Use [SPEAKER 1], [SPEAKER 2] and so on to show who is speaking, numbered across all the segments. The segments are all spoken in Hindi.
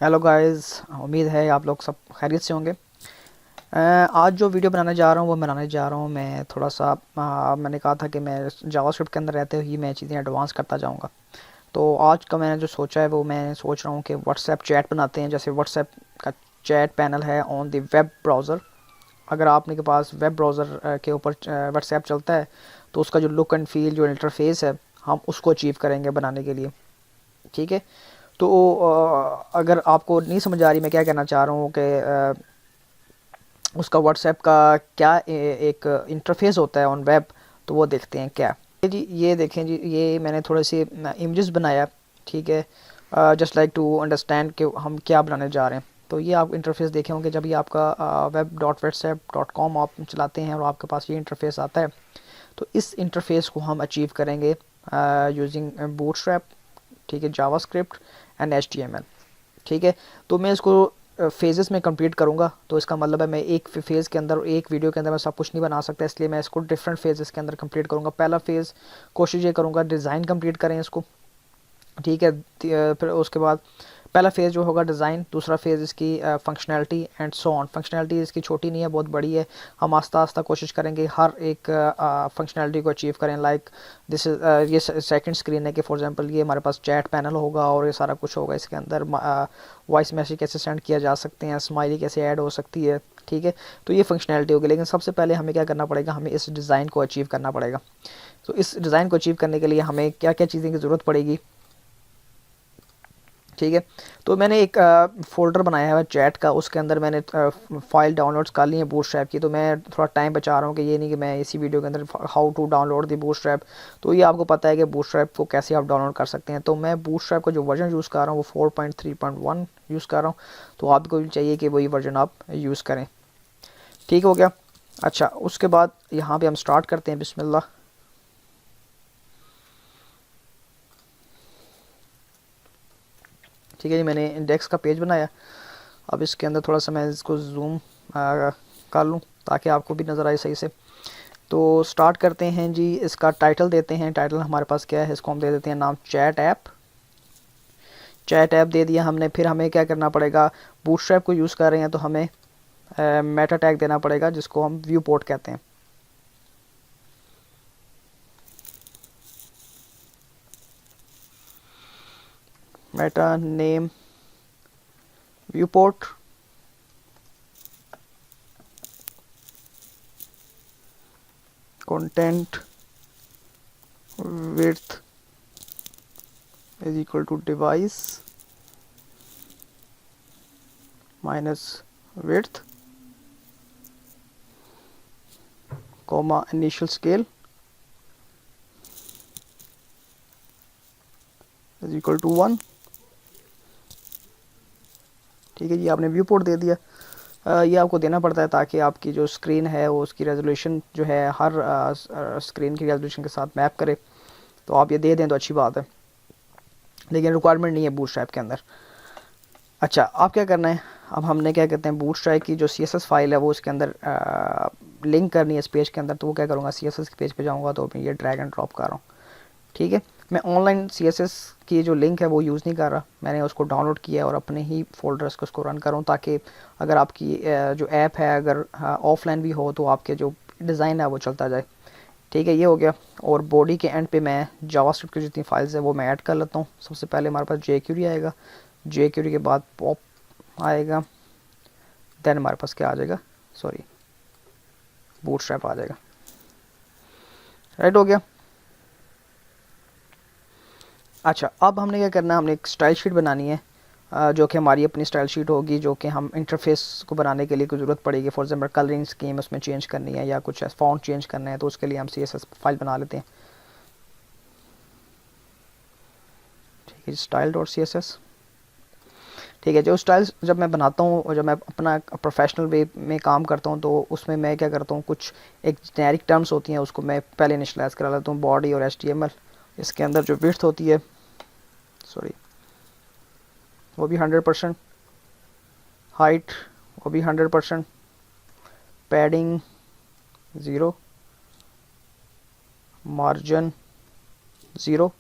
[SPEAKER 1] हेलो गाइस, उम्मीद है आप लोग सब खैरियत से होंगे। आज जो वीडियो बनाने जा रहा हूँ वो बनाने जा रहा हूँ मैं थोड़ा सा मैंने कहा था कि मैं जावास्क्रिप्ट के अंदर रहते हुए मैं चीज़ें एडवांस करता जाऊँगा। तो आज का मैंने जो सोचा है वो मैं सोच रहा हूँ कि व्हाट्सएप चैट बनाते हैं। जैसे व्हाट्सएप का चैट पैनल है ऑन द वेब ब्राउज़र। अगर आपने के पास वेब ब्राउज़र के ऊपर व्हाट्सएप चलता है तो उसका जो लुक एंड फील जो इंटरफेस है हम उसको अचीव करेंगे बनाने के लिए। ठीक है। तो अगर आपको नहीं समझ आ रही मैं क्या कहना चाह रहा हूँ कि उसका व्हाट्सएप का क्या एक इंटरफेस होता है ऑन वेब, तो वो देखते हैं क्या। जी ये देखें जी, ये मैंने थोड़े से इमेजेस बनाया। ठीक है। जस्ट लाइक टू अंडरस्टैंड कि हम क्या बनाने जा रहे हैं। तो ये आप इंटरफेस देखे होंगे जब ये आपका web.whatsapp.com आप चलाते हैं और आपके पास ये इंटरफेस आता है। तो इस इंटरफेस को हम अचीव करेंगे यूजिंग बूटस्ट्रैप। ठीक है, जावास्क्रिप्ट एंड एचटीएमएल। ठीक है। तो मैं इसको फेजेस में कंप्लीट करूँगा। तो इसका मतलब है मैं एक फेज़ के अंदर एक वीडियो के अंदर मैं सब कुछ नहीं बना सकता, इसलिए मैं इसको डिफरेंट फेजेस के अंदर कंप्लीट करूँगा। पहला फेज़ कोशिश ये करूँगा डिज़ाइन कंप्लीट करें इसको। ठीक है। फिर उसके बाद पहला फेज़ जो होगा डिज़ाइन, दूसरा फेज़ इसकी functionality and so on. Functionality इसकी छोटी नहीं है, बहुत बड़ी है। हम आस्ता आस्ता कोशिश करेंगे हर एक फंक्शनैलिटी को अचीव करें। लाइक दिस इज ये सेकंड स्क्रीन है कि फॉर एग्जांपल ये हमारे पास चैट पैनल होगा और ये सारा कुछ होगा। इसके अंदर वॉइस मैसेज कैसे सेंड किया जा सकते हैं, स्माइली कैसे ऐड हो सकती है। ठीक है। तो ये फंक्शनैलिटी होगी, लेकिन सबसे पहले हमें क्या करना पड़ेगा, हमें इस डिज़ाइन को अचीव करना पड़ेगा। तो इस डिज़ाइन को अचीव करने के लिए हमें क्या क्या चीज़ें की ज़रूरत पड़ेगी। ठीक है। तो मैंने एक फ़ोल्डर बनाया है चैट का, उसके अंदर मैंने फ़ाइल डाउनलोड्स कर ली है बूटस्ट्रैप की। तो मैं थोड़ा टाइम बचा रहा हूँ कि ये नहीं कि मैं इसी वीडियो के अंदर how to download the bootstrap. तो ये आपको पता है कि बूटस्ट्रैप को कैसे आप डाउनलोड कर सकते हैं। तो मैं बूटस्ट्रैप का जो वर्जन यूज़ कर रहा हूँ वो 4.3.1 यूज़ कर रहा हूँ। तो आपको भी चाहिए कि वही वर्जन आप यूज़ करें। ठीक हो गया। अच्छा, उसके बाद यहाँ पर हम स्टार्ट करते हैं। बिस्मिल्लाह। ठीक है जी, मैंने इंडेक्स का पेज बनाया। अब इसके अंदर थोड़ा सा मैं इसको जूम कर लूँ ताकि आपको भी नज़र आए सही से। तो स्टार्ट करते हैं जी। इसका टाइटल देते हैं। टाइटल हमारे पास क्या है, इसको हम दे देते हैं नाम चैट ऐप। चैट ऐप दे दिया हमने। फिर हमें क्या करना पड़ेगा, बूटस्ट्रैप को यूज़ कर रहे हैं तो हमें मेटा टैग देना पड़ेगा जिसको हम व्यू पोर्ट कहते हैं। Meta name view port. Content width is equal to device minus width comma initial scale is equal to 1। ठीक है जी, आपने व्यू पोर्ट दे दिया। ये आपको देना पड़ता है ताकि आपकी जो स्क्रीन है वो उसकी रेजोल्यूशन जो है हर स्क्रीन की रेजोल्यूशन के साथ मैप करे। तो आप ये दे दें तो अच्छी बात है, लेकिन रिक्वायरमेंट नहीं है बूटस्ट्रैप के अंदर। अच्छा, आप क्या करना है, अब हमने क्या कहते हैं बूटस्ट्रैप की जो CSS फाइल है वो इसके अंदर लिंक करनी है इस पेज के अंदर। तो वो क्या करूँगा, CSS के पेज पे जाऊँगा तो मैं ये ड्रैग एंड ड्रॉप कर रहा हूँ। ठीक है। मैं ऑनलाइन CSS की जो लिंक है वो यूज़ नहीं कर रहा, मैंने उसको डाउनलोड किया है और अपने ही फोल्डर्स को उसको रन कर रहा हूँ ताकि अगर आपकी जो ऐप है अगर ऑफलाइन भी हो तो आपके जो डिज़ाइन है वो चलता जाए। ठीक है, ये हो गया। और बॉडी के एंड पे मैं जावास्क्रिप्ट की जितनी फाइल्स है वो मैं ऐड कर लेता हूँ। सबसे पहले हमारे पास jQuery आएगा, jQuery के बाद पॉप आएगा, देन हमारे पास क्या आ जाएगा, सॉरी बूटस्ट्रैप आ जाएगा। राइट हो गया। अच्छा, अब हमने क्या करना है, हमने एक स्टाइल शीट बनानी है जो कि हमारी अपनी स्टाइल शीट होगी, जो कि हम इंटरफेस को बनाने के लिए कोई ज़रूरत पड़ेगी। फॉर एग्जांपल कलरिंग स्कीम उसमें चेंज करनी है या कुछ फॉन्ट चेंज करना है, तो उसके लिए हम CSS फाइल बना लेते हैं। ठीक है, style.css। ठीक है, जो स्टाइल्स जब मैं बनाता हूँ और जब मैं अपना प्रोफेशनल वे में काम करता हूँ तो उसमें मैं क्या करता हूँ, कुछ एक जेनेरिक टर्म्स होती हैं उसको मैं पहले इनिशलाइज करा लेता हूँ। बॉडी और HTML, इसके अंदर जो विड्थ होती है, सॉरी वो भी 100%, हाइट वो भी 100%, padding 0, margin 0,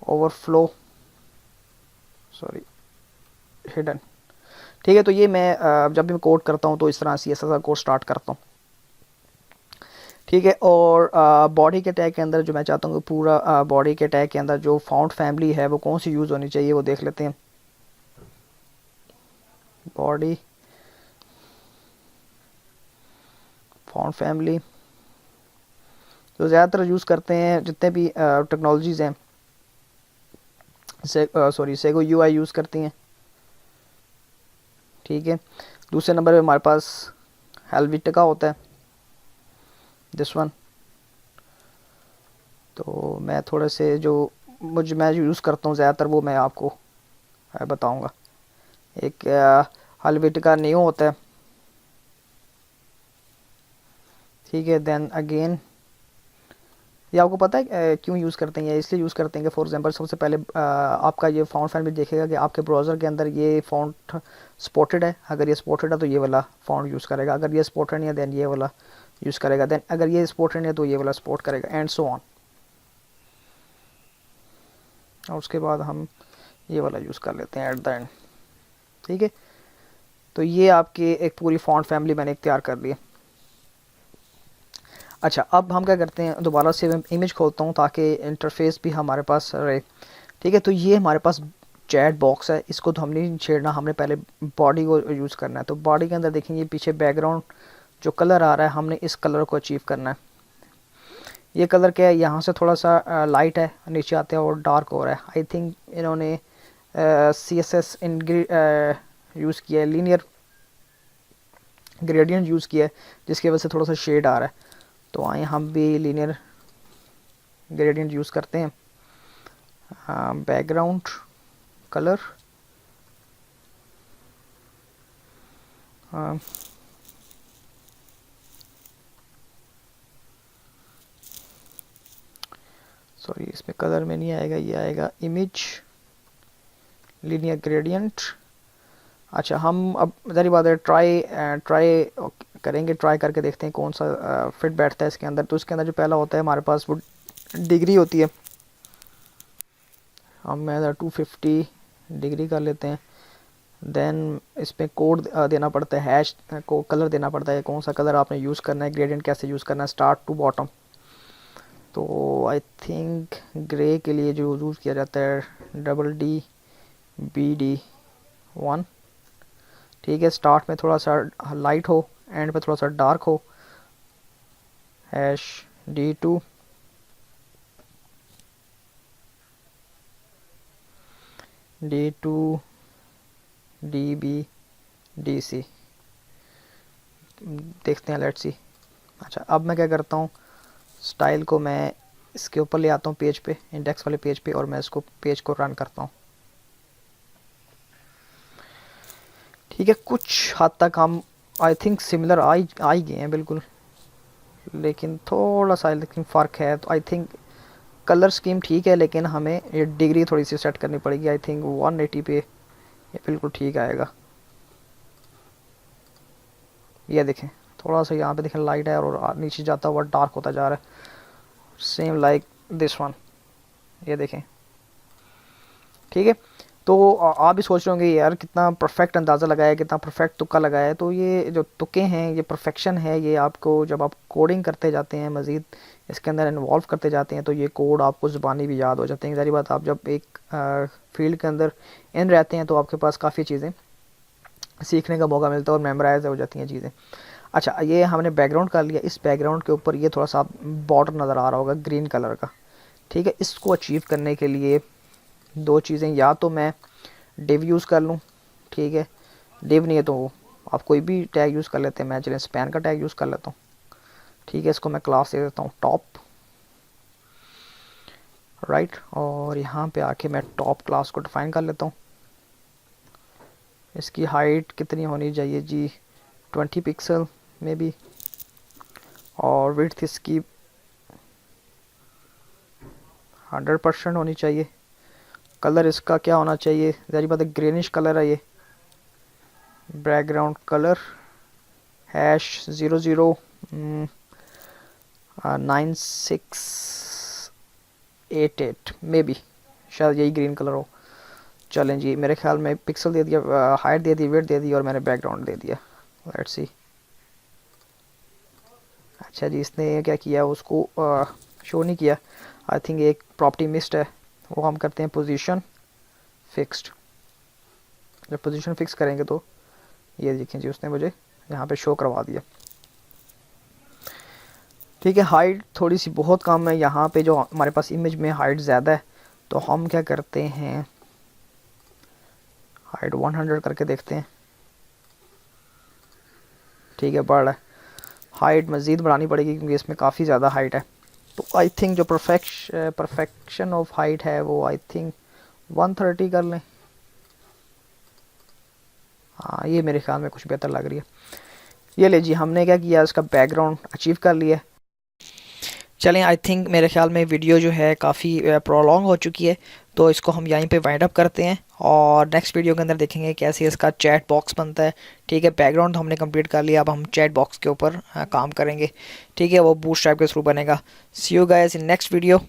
[SPEAKER 1] overflow sorry hidden. ठीक है, तो ये मैं जब भी मैं कोड करता हूँ तो इस तरह CSS का कोड स्टार्ट करता हूँ। ठीक है, और बॉडी के टैग के अंदर जो मैं चाहता हूँ कि पूरा बॉडी के टैग के अंदर जो फॉन्ट फैमिली है वो कौन सी यूज़ होनी चाहिए वो देख लेते हैं। बॉडी फॉन्ट फैमिली तो ज़्यादातर यूज़ करते हैं जितने भी टेक्नोलॉजीज़ हैं, सेगो UI यूज़ करती हैं। ठीक है, दूसरे नंबर पे हमारे पास हेल्वेटिका होता है, दिस वन। तो मैं थोड़े से जो मैं यूज़ करता हूँ ज़्यादातर वो मैं आपको बताऊँगा। एक हेल्वेटिका न्यू होता है। ठीक है, देन अगेन ये आपको पता है क्यों यूज़ करते हैं? इसलिए यूज़ करते हैं कि फॉर एग्जांपल सबसे पहले आपका ये फ़ॉन्ट फैमिली देखेगा कि आपके ब्राउज़र के अंदर ये फ़ॉन्ट सपोर्टेड है। अगर ये सपोर्टेड है तो ये वाला फ़ॉन्ट यूज़ करेगा, अगर ये सपोर्टेड नहीं है देन ये वाला यूज़ करेगा, देन अगर ये सपोर्टेड नहीं है तो ये वाला सपोर्ट करेगा, एंड सो ऑन। और उसके बाद हम ये वाला यूज़ कर लेते हैं एट द एंड। ठीक है, तो ये आपके एक पूरी फ़ॉन्ट फैमिली मैंने तैयार कर ली है। अच्छा, अब हम क्या करते हैं, दोबारा से मैं इमेज खोलता हूँ ताकि इंटरफेस भी हमारे पास रहे। ठीक है, तो ये हमारे पास चैट बॉक्स है, इसको तो हमने नहीं छेड़ना, हमने पहले बॉडी को यूज़ करना है। तो बॉडी के अंदर देखेंगे पीछे बैकग्राउंड जो कलर आ रहा है, हमने इस कलर को अचीव करना है। ये कलर क्या है, यहाँ से थोड़ा सा लाइट है, नीचे आते हैं और डार्क हो रहा है। आई थिंक इन्होंने CSS यूज़ किया है, लीनियर ग्रेडियंट यूज़ किया है, जिसकी वजह से थोड़ा सा शेड आ रहा है। तो आए हम भी लीनियर ग्रेडियंट यूज़ करते हैं। बैकग्राउंड कलर सॉरी, इसमें कलर में नहीं आएगा, ये आएगा इमेज लीनियर ग्रेडियंट। अच्छा, हम अब ज़री बात है ट्राई करेंगे, ट्राई करके देखते हैं कौन सा फिट बैठता है इसके अंदर। तो इसके अंदर जो पहला होता है हमारे पास वो डिग्री होती है, हम मैं 250 डिग्री कर लेते हैं। देन इसमें कोड देना पड़ता है, हैश को कलर देना पड़ता है, कौन सा कलर आपने यूज़ करना है, ग्रेडियंट कैसे यूज़ करना है, स्टार्ट टू बॉटम। तो आई थिंक ग्रे के लिए जो यूज़ किया जाता है DDBD1। ठीक है, स्टार्ट में थोड़ा सा लाइट हो, एंड पे थोड़ा सा डार्क हो, D2 DBDC देखते हैं, लेट्स सी। अच्छा, अब मैं क्या करता हूँ, स्टाइल को मैं इसके ऊपर ले आता हूँ पेज पे, इंडेक्स वाले पेज पे, और मैं इसको पेज को रन करता हूँ। ठीक है, कुछ हद तक हम आई थिंक सिमिलर आ ही गए हैं बिल्कुल, लेकिन थोड़ा सा लेकिन फ़र्क है। तो आई थिंक कलर स्कीम ठीक है, लेकिन हमें ये डिग्री थोड़ी सी सेट करनी पड़ेगी। आई थिंक 180 पे ये बिल्कुल ठीक आएगा। ये देखें, थोड़ा सा यहाँ पे देखें लाइट है और नीचे जाता हुआ डार्क होता जा रहा है, सेम लाइक दिस वन। ये देखें, ठीक है। तो आप भी सोच रहे होंगे यार कितना परफेक्ट अंदाज़ा लगाया, कितना परफेक्ट तुक्का लगाया है। तो ये जो तुक्के हैं, ये परफेक्शन है, ये आपको जब आप कोडिंग करते जाते हैं, मज़ीद इसके अंदर इन्वॉल्व करते जाते हैं, तो ये कोड आपको ज़ुबानी भी याद हो जाते हैं। ज़ाहिर बात, आप जब एक फील्ड के अंदर इन रहते हैं तो आपके पास काफ़ी चीज़ें सीखने का मौका मिलता है और मेमोराइज हो जाती हैं चीज़ें। अच्छा, ये हमने बैकग्राउंड कर लिया, इस बैकग्राउंड के ऊपर ये थोड़ा सा बॉर्डर नज़र आ रहा होगा ग्रीन कलर का। ठीक है, इसको अचीव करने के लिए दो चीज़ें, या तो मैं डिव यूज़ कर लूँ, ठीक है, डिव नहीं है तो आप कोई भी टैग यूज़ कर लेते हैं, मैं चलें स्पैन का टैग यूज़ कर लेता हूँ। ठीक है, इसको मैं क्लास दे देता हूँ टॉप, राइट, और यहाँ पे आके मैं टॉप क्लास को डिफाइन कर लेता हूँ। इसकी हाइट कितनी होनी चाहिए जी, 20 पिक्सल में भी, और विड्थ इसकी 100% होनी चाहिए। कलर इसका क्या होना चाहिए, ज़ाहिर बात है ग्रीनिश कलर है ये। बैकग्राउंड कलर #009688 में भी शायद यही ग्रीन कलर हो। चलें जी, मेरे ख्याल में पिक्सल दे दिया, हाइट दे दी, वेट दे दी और मैंने बैकग्राउंड दे दिया। Let's see. अच्छा जी, इसने क्या किया, उसको शो नहीं किया। आई थिंक एक प्रॉपर्टी मिस्ड है, वो हम करते हैं पोजीशन फिक्स्ड। जब पोजीशन फिक्स करेंगे तो ये देखें जी, उसने मुझे यहाँ पे शो करवा दिया। ठीक है, हाइट थोड़ी सी बहुत कम है यहाँ पे, जो हमारे पास इमेज में हाइट ज़्यादा है, तो हम क्या करते हैं, हाइट 100 करके देखते हैं। ठीक है, बढ़ रहा है। हाइट मज़ीद बढ़ानी पड़ेगी क्योंकि इसमें काफ़ी ज़्यादा हाइट है। तो आई थिंक जो परफेक्शन ऑफ हाइट है वो आई थिंक 130 कर लें। हाँ, ये मेरे ख्याल में कुछ बेहतर लग रही है। ये ले जी, हमने क्या किया, इसका बैकग्राउंड अचीव कर लिया। चलें, आई थिंक मेरे ख्याल में वीडियो जो है काफ़ी प्रोलॉन्ग हो चुकी है, तो इसको हम यहीं पे वाइंड अप करते हैं और नेक्स्ट वीडियो के अंदर देखेंगे कैसे इसका चैट बॉक्स बनता है। ठीक है, बैकग्राउंड हमने कंप्लीट कर लिया, अब हम चैट बॉक्स के ऊपर काम करेंगे। ठीक है, वो बूटस्ट्रैप के थ्रू बनेगा। See you guys in next video.